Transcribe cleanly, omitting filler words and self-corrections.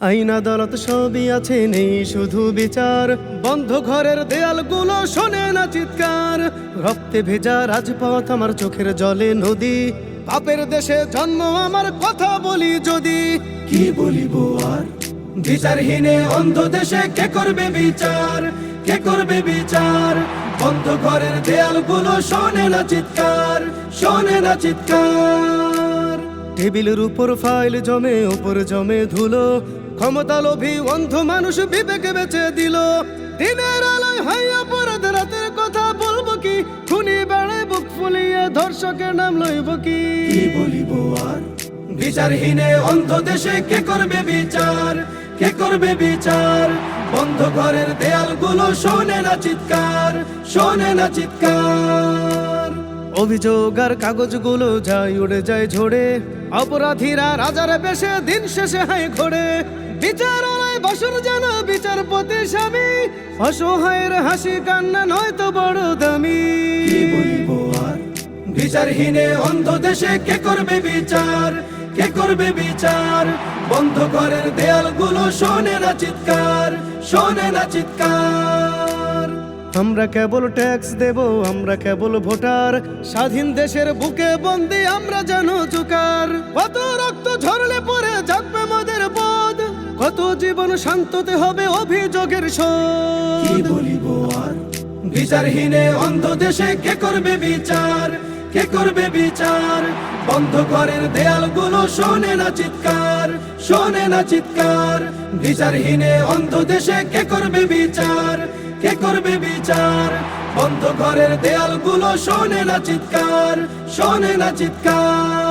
আইন আদালত সবই আছে, নেই শুধু বিচার। বন্ধ ঘরের দেয়ালগুলো শোনে না চিৎকার। রক্তে ভেজা রাজপথ আমার চোখের জলে নদী। পাপের দেশে জন্ম আমার, কথা বলি যদি। কি বলিব আর? বিচারহীনে অন্ধ দেশে কে করবে বিচার? কে করবে বিচার? বন্ধ ঘরের দেয়ালগুলো শোনে না চিৎকার, শোনে না চিৎকার। টেবিলের উপর ফাইল জমে, উপর জমে ধুলো। ক্ষমতা লোভী অন্ধ মানুষ বিবেকে বেঁচে দিল। দিনের আলোয় হয় অপরাধ, রাতের কথা বলবো কি? খুনি বেড়ে বুক ফুলিয়ে ধর্ষকের নাম লইব কি? কি বলিব আর? বিচারহীনে অন্ধ দেশে কে করবে বিচার? কে করবে বিচার? বন্ধ ঘরের দেয়ালগুলো শোনে না চিৎকার, শোনে না চিৎকার। অভিযোগ আর কাগজগুলো যায় উড়ে যায় ঝরে। অপরাধীরা রাজার বেশে দিন শেষে হাই ঘোড়ে। বিচারালয় বসর যেন বিচারপতি স্বামী। অসহায়ের হাসি কান্না নয়তো বড় দামি। কি বলিব আর? বিচারহীনে অন্ধ দেশে কে করবে বিচার? কে করবে বিচার? বন্ধ ঘরের দেয়ালগুলো শোনে না চিৎকার, শোনে না চিৎকার। আমরা কেবল ট্যাক্স দেব, আমরা কেবল ভোটার। স্বাধীন দেশের বুকে বন্দি আমরা যেন জোকার। কত রক্ত ঝরলে পরে জাগবে মোদের বোধ। কত জীবন শান্ততে হবে অভিযোগের শোধ। কি বলিব আর? বিচারহীনে অন্ধ দেশে কে করবে বিচার? কে করবে বিচার? বন্ধ ঘরের দেয়ালগুলো শোনে না চিৎকার, শোনে না চিৎকার। বিচারহীনে অন্ধ দেশে কে করবে বিচার? কে করবে বিচার? বন্ধ ঘরের দেয়ালগুলো শোনে না চিৎকার, শোনে না চিৎকার।